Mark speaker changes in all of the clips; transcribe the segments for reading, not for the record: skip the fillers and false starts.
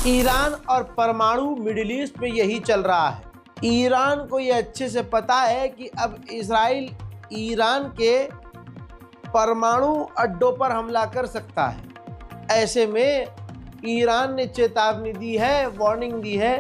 Speaker 1: Iran और परमाणु middle east में यही चल रहा है। ईरान को यह अच्छे से पता है कि अब इजराइल ईरान के परमाणु अड्डों पर हमला कर सकता है। ऐसे में ईरान ने चेतावनी दी है, वार्निंग दी है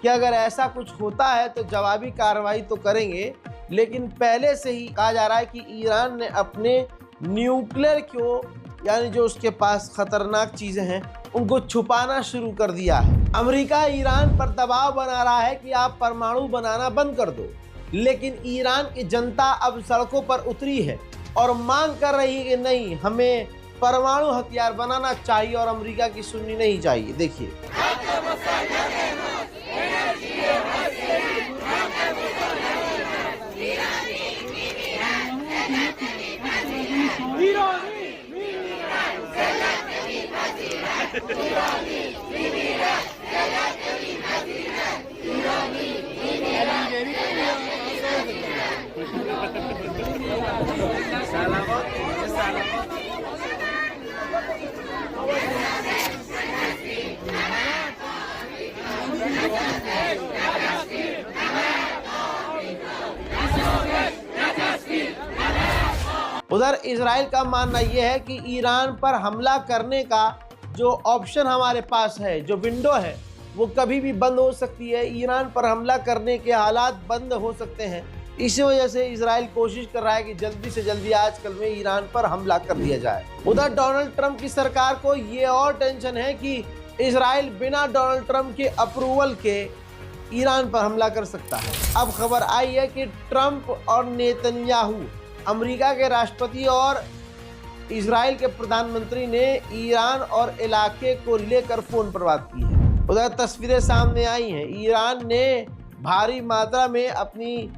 Speaker 1: कि अगर ऐसा कुछ होता है तो जवाबी कार्रवाई तो करेंगे, लेकिन पहले से ही कहा जा रहा है कि ईरान ने अपने न्यूक्लियर को, यानी जो उसके पास खतरनाक चीज़ें हैं, उनको छुपाना शुरू कर दिया है। अमेरिका ईरान पर दबाव बना रहा है कि आप परमाणु बनाना बंद कर दो, लेकिन ईरान की जनता अब सड़कों पर उतरी है और मांग कर रही है कि नहीं, हमें परमाणु हथियार बनाना चाहिए और अमेरिका की सुननी नहीं चाहिए। देखिए, उधर इजराइल का मानना यह है कि ईरान पर हमला करने का जो ऑप्शन हमारे पास है, जो विंडो है, वो कभी भी बंद हो सकती है। ईरान पर हमला करने के हालात बंद हो सकते हैं। इसी वजह से इजराइल कोशिश कर रहा है कि जल्दी से जल्दी आजकल में ईरान पर हमला कर दिया जाए। उधर डोनाल्ड ट्रंप की सरकार को ये और टेंशन है कि इजराइल बिना डोनाल्ड ट्रंप के अप्रूवल के ईरान पर हमला कर सकता है। अब खबर आई है कि ट्रंप और नेतन्याहू, अमेरिका के राष्ट्रपति और इजराइल के प्रधानमंत्री ने ईरान और इलाके को लेकर फोन पर बात की है। उधर तस्वीरें सामने आई हैं। ईरान ने भारी मात्रा में अपनी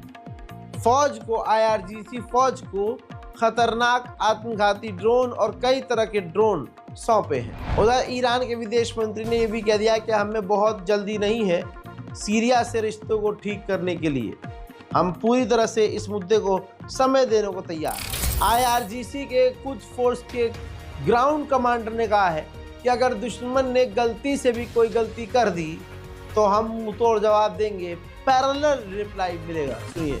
Speaker 1: फौज को, IRGC फौज को खतरनाक आत्मघाती ड्रोन और कई तरह के ड्रोन सौंपे हैं। उधर ईरान के विदेश मंत्री ने यह भी कह दिया कि हमें बहुत जल्दी नहीं है सीरिया से रिश्तों को ठीक करने के लिए, हम पूरी तरह से इस मुद्दे को समय देने को तैयार हैं। IRGC के कुछ फोर्स के ग्राउंड कमांडर ने कहा है कि अगर दुश्मन ने गलती से भी कोई गलती कर दी तो हम मुंहतोड़ जवाब देंगे। पैरेलल रिप्लाई मिलेगा। सुनिए।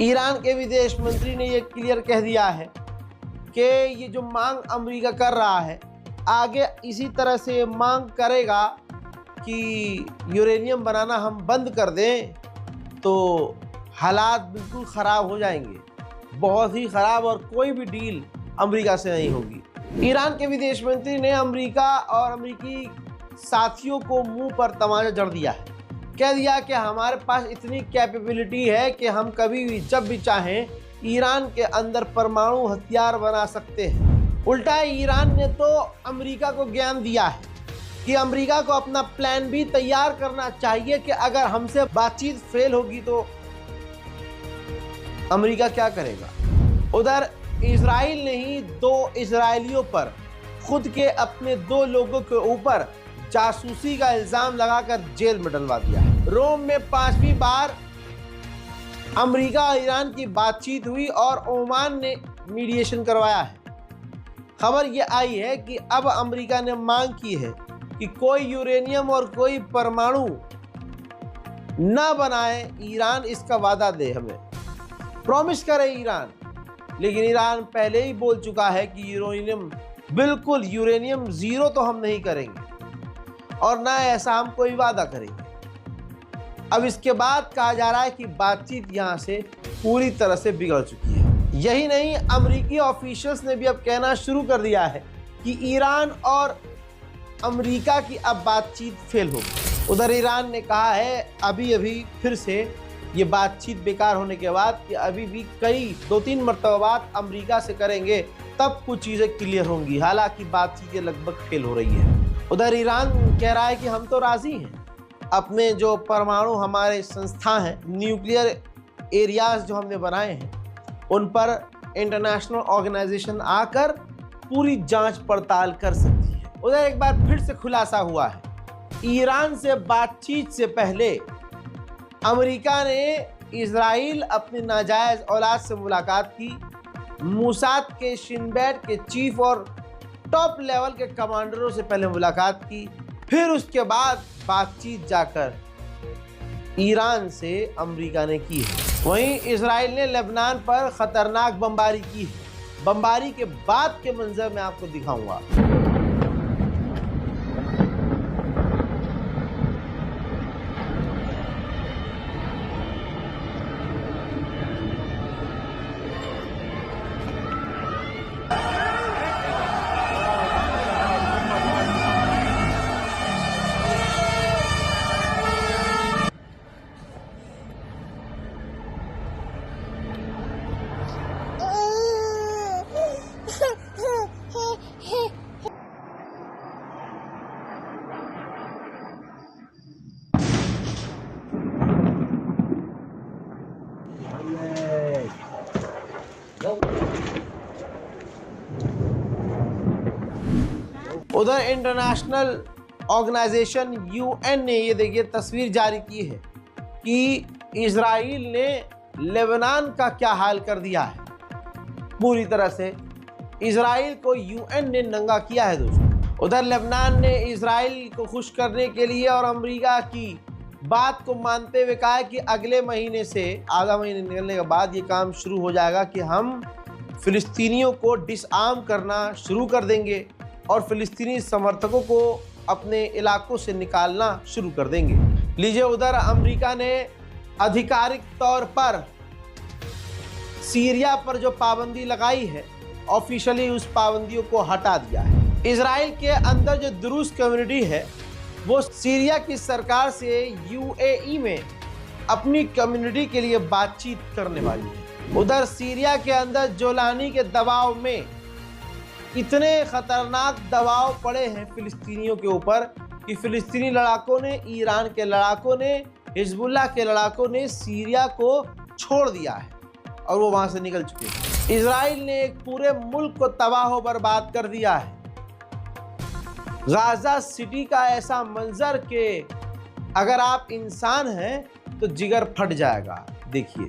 Speaker 1: ईरान के विदेश मंत्री ने ये क्लियर कह दिया है कि ये जो मांग अमेरिका कर रहा है, आगे इसी तरह से मांग करेगा कि यूरेनियम बनाना हम बंद कर दें तो हालात बिल्कुल ख़राब हो जाएंगे, बहुत ही ख़राब, और कोई भी डील अमेरिका से नहीं होगी। ईरान के विदेश मंत्री ने अमेरिका और अमेरिकी साथियों को मुंह पर तमाचा जड़ दिया है। कह दिया कि हमारे पास इतनी कैपेबिलिटी है कि हम कभी भी जब भी चाहें ईरान के अंदर परमाणु हथियार बना सकते हैं। उल्टा ईरान ने तो अमेरिका को ज्ञान दिया है कि अमेरिका को अपना प्लान भी तैयार करना चाहिए कि अगर हमसे बातचीत फेल होगी तो अमेरिका क्या करेगा। उधर इजराइल ने ही 2 इजरायलियों पर, खुद के अपने 2 लोगों के ऊपर जासूसी का इल्जाम लगाकर जेल में डलवा दिया। रोम में 5वीं बार अमेरिका और ईरान की बातचीत हुई और ओमान ने मीडिएशन करवाया है। खबर ये आई है कि अब अमेरिका ने मांग की है कि कोई यूरेनियम और कोई परमाणु न बनाए, ईरान इसका वादा दे, हमें प्रॉमिस करे ईरान। लेकिन ईरान पहले ही बोल चुका है कि यूरेनियम ज़ीरो तो हम नहीं करेंगे और ना ऐसा हम कोई वादा करेंगे। अब इसके बाद कहा जा रहा है कि बातचीत यहाँ से पूरी तरह से बिगड़ चुकी है। यही नहीं, अमेरिकी ऑफिशियल्स ने भी अब कहना शुरू कर दिया है कि ईरान और अमेरिका की अब बातचीत फेल होगी। उधर ईरान ने कहा है अभी फिर से ये बातचीत बेकार होने के बाद कि अभी भी 2-3 मरतबा बात अमेरिका से करेंगे तब कुछ चीज़ें क्लियर होंगी। हालांकि बातचीतें लगभग फेल हो रही है। उधर ईरान कह रहा है कि हम तो राज़ी हैं, अपने जो परमाणु हमारे संस्था हैं, न्यूक्लियर एरियाज़ जो हमने बनाए हैं, उन पर इंटरनेशनल ऑर्गेनाइजेशन आकर पूरी जांच पड़ताल कर सकती है। उधर एक बार फिर से खुलासा हुआ है, ईरान से बातचीत से पहले अमेरिका ने इजराइल अपनी नाजायज औलाद से मुलाकात की, मूसाद के शिन बेट के चीफ और टॉप लेवल के कमांडरों से पहले मुलाकात की, फिर उसके बाद बातचीत जाकर ईरान से अमेरिका ने की है। वहीं इजराइल ने लेबनान पर खतरनाक बमबारी की है। बमबारी के बाद के मंजर मैं आपको दिखाऊंगा। उधर इंटरनेशनल ऑर्गेनाइजेशन यूएन ने ये देखिए तस्वीर जारी की है कि इजराइल ने लेबनान का क्या हाल कर दिया है। पूरी तरह से इजराइल को यूएन ने नंगा किया है दोस्तों। उधर लेबनान ने इजराइल को खुश करने के लिए और अमेरिका की बात को मानते हुए कहा है कि अगले महीने से, आधा महीने निकलने के बाद ये काम शुरू हो जाएगा कि हम फिलिस्तीनियों को डिसआर्म करना शुरू कर देंगे और फिलिस्तीनी समर्थकों को अपने इलाकों से निकालना शुरू कर देंगे। लीजिए, उधर अमेरिका ने आधिकारिक तौर पर सीरिया पर जो पाबंदी लगाई है, ऑफिशियली उस पाबंदियों को हटा दिया है। इजराइल के अंदर जो दुरूस कम्युनिटी है वो सीरिया की सरकार से यूएई में अपनी कम्युनिटी के लिए बातचीत करने वाली है। उधर सीरिया के अंदर जोलानी के दबाव में इतने खतरनाक दबाव पड़े हैं फिलिस्तीनियों के ऊपर कि फिलिस्तीनी लड़ाकों ने, ईरान के लड़ाकों ने, हिजबुल्लाह के लड़ाकों ने सीरिया को छोड़ दिया है और वो वहां से निकल चुके हैं। इजराइल ने एक पूरे मुल्क को तबाह व बर्बाद कर दिया है। गाजा सिटी का ऐसा मंजर कि अगर आप इंसान हैं तो जिगर फट जाएगा। देखिए,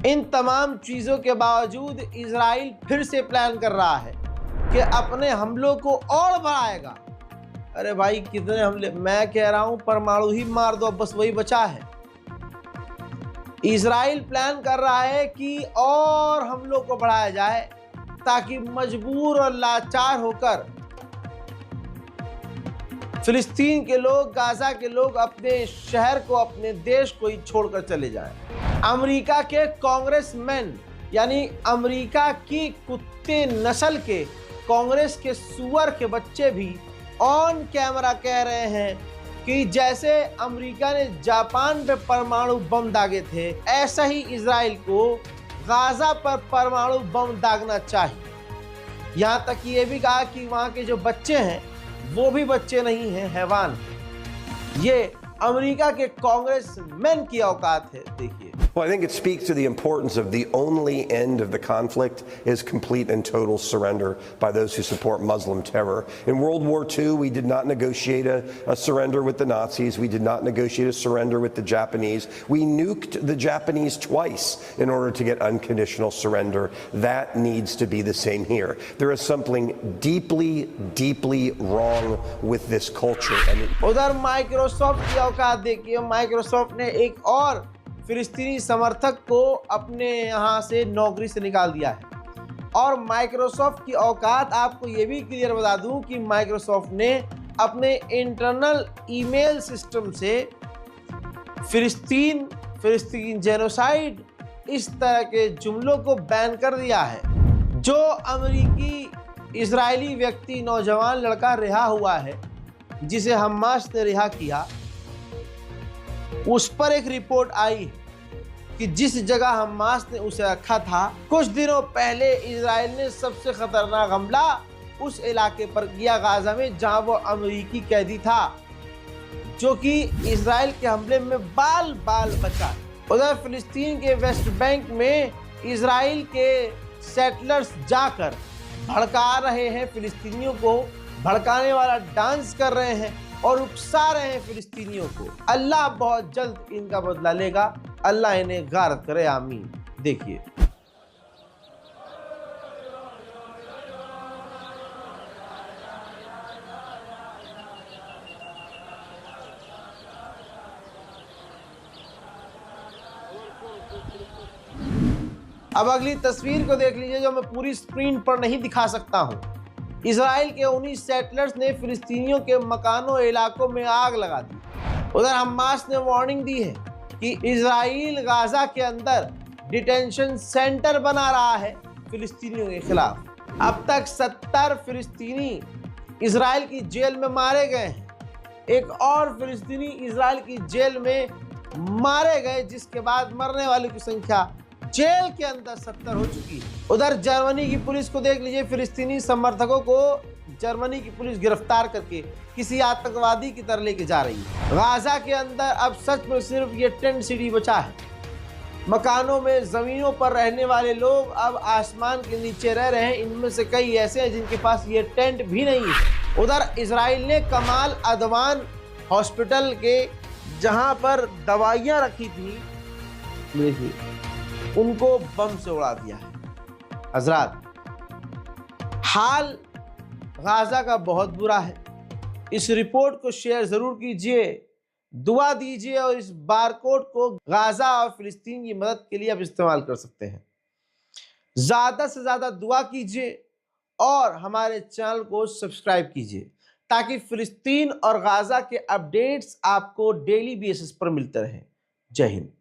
Speaker 1: इन तमाम चीज़ों के बावजूद इजराइल फिर से प्लान कर रहा है कि अपने हमलों को और बढ़ाएगा। अरे भाई, कितने हमले! मैं कह रहा हूं परमाणु ही मार दो, बस वही बचा है। इजराइल प्लान कर रहा है कि और हमलों को बढ़ाया जाए ताकि मजबूर और लाचार होकर फिलिस्तीन के लोग, गाजा के लोग अपने शहर को, अपने देश को ही छोड़कर चले जाएं। अमेरिका के कांग्रेसमैन, यानी अमेरिका की कुत्ते नस्ल के कांग्रेस के सुअर के बच्चे भी ऑन कैमरा कह रहे हैं कि जैसे अमेरिका ने जापान पे परमाणु बम दागे थे, ऐसा ही इजराइल को गाजा पर परमाणु बम दागना चाहिए। यहाँ तक कि ये भी कहा कि वहाँ के जो बच्चे हैं वो भी बच्चे नहीं हैं, हैवान। ये अमेरिका के कांग्रेसमैन की औकात है। देखिए,
Speaker 2: Well, I think it speaks to the importance of the only end of the conflict is complete and total surrender by those who support Muslim terror. In World War II, we did not negotiate a surrender with the Nazis. We did not negotiate a surrender with the Japanese. We nuked the Japanese twice in order to get unconditional surrender. That needs to be the same here. There is something deeply, deeply wrong with this culture.
Speaker 1: उधर Microsoft की औकात देखिए। Microsoft ने एक और फिलिस्तीनी समर्थक को अपने यहाँ से नौकरी से निकाल दिया है। और माइक्रोसॉफ्ट की औकात आपको ये भी क्लियर बता दूं कि माइक्रोसॉफ्ट ने अपने इंटरनल ईमेल सिस्टम से फिलिस्तीन जेनोसाइड, इस तरह के जुमलों को बैन कर दिया है। जो अमेरिकी इजरायली व्यक्ति नौजवान लड़का रिहा हुआ है जिसे हमास ने रिहा किया, उस पर एक रिपोर्ट आई कि जिस जगह हमास ने उसे रखा था, कुछ दिनों पहले इजराइल ने सबसे खतरनाक हमला उस इलाके पर किया गाजा में, जहां वो अमेरिकी कैदी था जो कि इजराइल के हमले में बाल बाल बचा। उधर फिलिस्तीन के वेस्ट बैंक में इजराइल के सेटलर्स जाकर भड़का रहे हैं, फिलिस्तीनियों को भड़काने वाला डांस कर रहे हैं और उकसा रहे हैं फिलिस्तीनियों को। अल्लाह बहुत जल्द इनका बदला लेगा, अल्लाह इन्हें गारत करे, आमीन। देखिए, अब अगली तस्वीर को देख लीजिए जो मैं पूरी स्क्रीन पर नहीं दिखा सकता हूं। इजराइल के 19 सेटलर्स ने फिलिस्तीनियों के मकानों इलाकों में आग लगा दी। उधर हमास ने वार्निंग दी है कि इजराइल गाजा के अंदर डिटेंशन सेंटर बना रहा है फिलिस्तीनियों के खिलाफ। अब तक 70 फिलिस्तीनी इजराइल की जेल में मारे गए हैं। एक और फिलिस्तीनी इजराइल की जेल में मारे गए, जिसके बाद मरने वालों की संख्या जेल के अंदर 70 हो चुकी है। उधर जर्मनी की पुलिस को देख लीजिए, फिलिस्तीनी समर्थकों को जर्मनी की पुलिस गिरफ्तार करके किसी आतंकवादी की तरह लेके जा रही है। गाजा के अंदर अब सच में सिर्फ ये टेंट सिटी बचा है। मकानों में, जमीनों पर रहने वाले लोग अब आसमान के नीचे रह रहे हैं। इनमें से कई ऐसे हैं जिनके पास ये टेंट भी नहीं है। उधर इजराइल ने कमाल अदवान हॉस्पिटल के जहां पर दवाइयां रखी थी, उनको बम से उड़ा दिया है। हजरात, हाल गाजा का बहुत बुरा है। इस रिपोर्ट को शेयर जरूर कीजिए, दुआ दीजिए और इस बारकोड को गाजा और फिलिस्तीन की मदद के लिए आप इस्तेमाल कर सकते हैं। ज्यादा से ज्यादा दुआ कीजिए और हमारे चैनल को सब्सक्राइब कीजिए ताकि फिलिस्तीन और गाजा के अपडेट्स आपको डेली बेसिस पर मिलते रहें। जय हिंद।